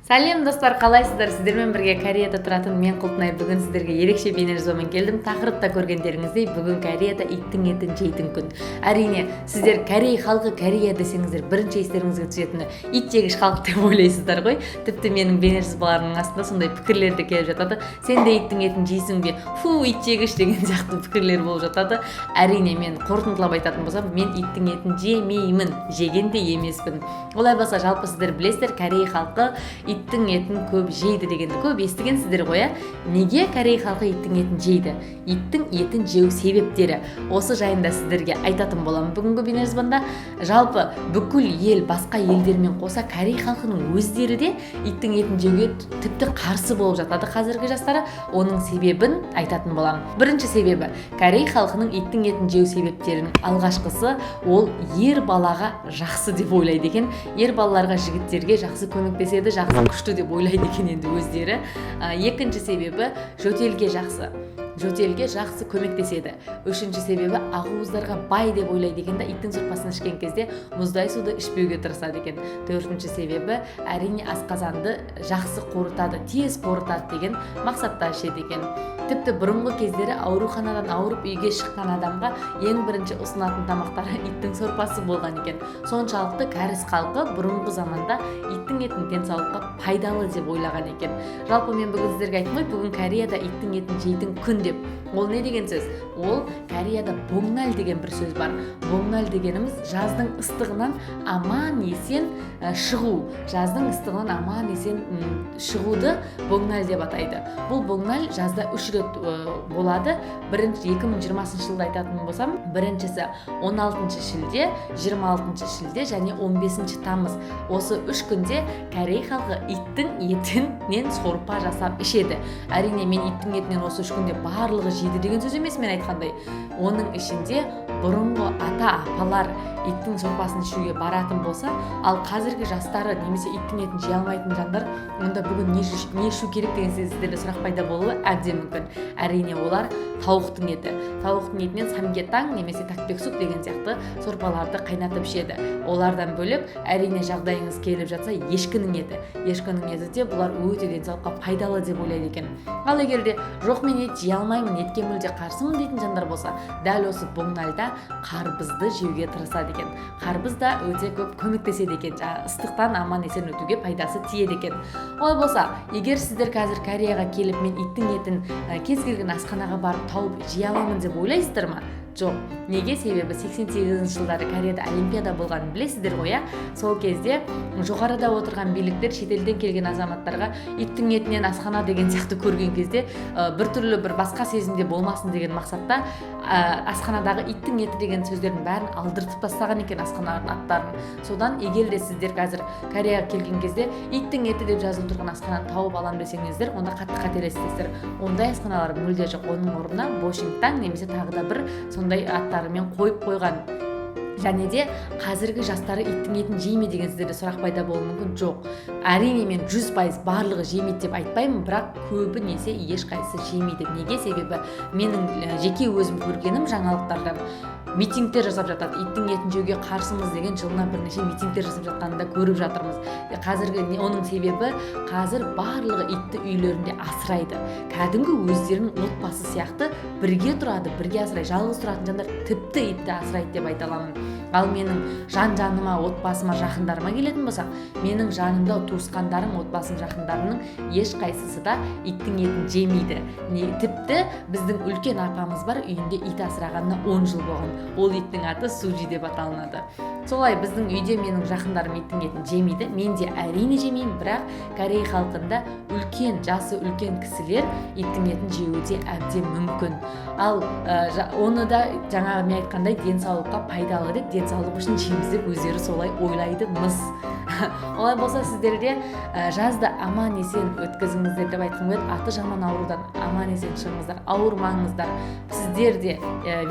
Сәлем достар, қалайсыздар? Сіздермен бірге Кореяда тұратын мен Кулпынай бүгін сіздерге ерекше бейнежазбамен келдім. Тақырыпта көргендеріңіздей бүгін Кореяда иттің етін жейтін күн. Әрине, сіздер Корей халқы Корея десеңіздер, бірінші естеріңізге түсетіні ит жегіш халық деп ойлайсыздар ғой. Тіпті менің бейнежазбаларымның астында сондай пікірлер де келіп жатады. Сен де иттің етін жейсің бе? Фу, ит жегіш деген сияқты пікірлер болып жатады. Әрине, мен қорытындылап айтатын болсам, мен иттің етін жемеймін, жеген де емеспін. Олай болса, жалпы сіздер білесіздер, Корей халқы иттің етін көп жейді дегенді көп естігенсіздер ғой. Неге Корей халқы иттің етін жейді? Иттің етін жеу себептері. Осы жайында сіздерге айтатын боламын бүгінгі бейнежазбанда. Жалпы бүкіл ел, басқа елдермен қоса Корей халқының өздері де иттің етін жеуге тіпті қарсы болып жатады қазіргі жастары. Оның себебін айтатын боламын. Бірінші себебі, Корей халқының иттің етін жеу себептерінің алғашқысы ол ер балаға жақсы деп ойлайды екен. Ер балаларға, жігіттерге жақсы көмектеседі, жақсы күшті деп ойлайды екен енді өздері. Екінші себебі, жөтелге жақсы көмектеседі. Үшінші себебі, ақуыздарға бай деп ойлайды екен, иттің сорпасын ішкен кезде мұздай суды ішпеуге тырысады екен. Төртінші себебі, әрине асқазанды жақсы қорытады, тез қорытады деген мақсатта ішеді екен. Тіпті бұрынғы кездері ауруханадан ауырып үйге шыққан адамға ең бірінші ұсынатын тамақтары иттің сорпасы болған екен. Соншалықты кәріс халқы бұрынғы заманда иттің етін денсаулыққа пайдалы деп ойлаған екен. Жалпы мен бүгін сіздерге айттым ғой, бүгін Кореяда иттің етін жейтін күн деп. Ол не деген сөз? Ол Кореяда боңнал деген бір сөз бар. Боңнал дегеніміз жаздың ыстығынан аман есен шығу. Жаздың ыстығынан аман есен шығуды боңнал деп атайды. Бұл боңнал жазда 3 рет болады. Бірінші 2020 жылда айтатын болсам, біріншісі 16 шілде, 26 шілде және 15 тамыз. Осы 3 күнде Корей халқы иттің етінен сорпа жасап ішеді. Әрине, мен иттің етінен осы 3 күнде барлығы жейді деген сөз емес мен айтқандай. Оның ішінде бұрынғы ата-апалар иттің сорпасын ішуге баратын болса, ал қазіргі жастары немесе иттің етін жей алмайтын жандар, онда бүгін не ішу керек деген сіздерде сұрақ пайда болуы әбден мүмкін. Әрине, олар тауықтың еті. Тауықтың етінен самгетаң немесе такбексук деген сияқты сорпаларды қайнатып ішеді. Олардан бөлек, әрине жағдайыңыз келіп жатса, ешкінің еті. Ешкінің еті де бұлар өте денсаулыққа пайдалы деп ойлайды екен. Ал егерде жоқ, мен ет жей алмаймын, етке мүлде қарсымын дейтін жандар болса, дәл осы боңнальда қарбызды жеуге тырысады екен. Қарбыз да өте көп көмектеседі екен. Ыстықтан аман есен өтуге пайдасы тиеді екен. Олай болса, егер сіздер қазір Кореяға келіп мен иттің етін кез келген асханаға барып тауып жей аламын деп ойлайсыздар ма? Жоқ. Неге? Себебі 88 жылдары Кореяда олимпиада болғанын білесіздер ғой. Сол кезде жоғарыда отырған биліктер шетелден келген азаматтарға иттің етінен асхана деген сияқты көрген кезде біртүрлі бір басқа сезімде болмасын деген мақсатта асханадағы иттің еті деген сөздердің бәрін алдыртып тастаған екен асхананың аттарын. Содан егер де сіздер қазір Кореяға келген кезде иттің еті деп жазылып тұрған асхананы тауып алам десеңіздер, онда қатты қателесесіздер. Ондай асханалар мүлде жоқ. Оның орнына Бошингтан немесе тағы да бір сондай аттарымен қойып қойған. Және де қазіргі жастары иттің етін жейме деген сіздерде сұрақ пайда болуы мүмкін. Жоқ. Әрине, мен 100% барлығы жемейді деп айтпаймын, бірақ көбінесе ешқайсысы жемейді. Неге? Себебі менің жеке өзім көргенім жаңалықтардан митингтер жасап жатады. Иттің етін жеуге қарсымыз деген жылына бірнеше митингтер жасап жатқанын да көріп жатырмыз. Қазіргі оның себебі, қазір барлығы итті үйлерінде асырайды. Кәдімгі өздерінің отбасы сияқты бірге тұрады, бірге асырайды. Жалғыз тұратын жандар тіпті итті асырайды деп айта аламын. Ал менің жан-жаныма, отбасыма, жақындарыма келетін болсақ, менің жанымда туысқандарым, отбасым, жақындарымның ешқайсысы да иттің етін жемейді. Тіпті біздің үлкен апамыз бар, үйінде ит асырағанына 10 жыл болған. Ол иттің аты Суджи деп аталынады. Солай біздің үйде менің жақындарым иттің етін жемейді. Мен де әрине жемеймін, бірақ Корей халқында жасы үлкен кісілер иттің етін жеуі әбден мүмкін. Ал оны да жаңағы мен айтқандай денсаулыққа пайдалы деп, денсаулық үшін жейміз деп өздері солай ойлайды мыс. Олай болса, сіздерде жазды аман есен өткізіңіздер деп айтқым келеді. Аты жаман аурудан аман есен шығыңыздар, ауырмаңыздар. Сіздерде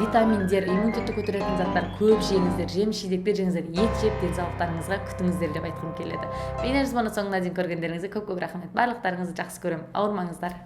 витаминдер, иммунитетті көтеретін заттар көп жеңіздер, жеміс-жидектер жеңіздер, ет жеп денсаулықтарыңызға күтіңіздер деп айтқым келеді. Бейнежазбаны соңына дейін көргендеріңізге көп рахмет. Барлықтарыңызды жақсы көремін. Ауырмаңыздар.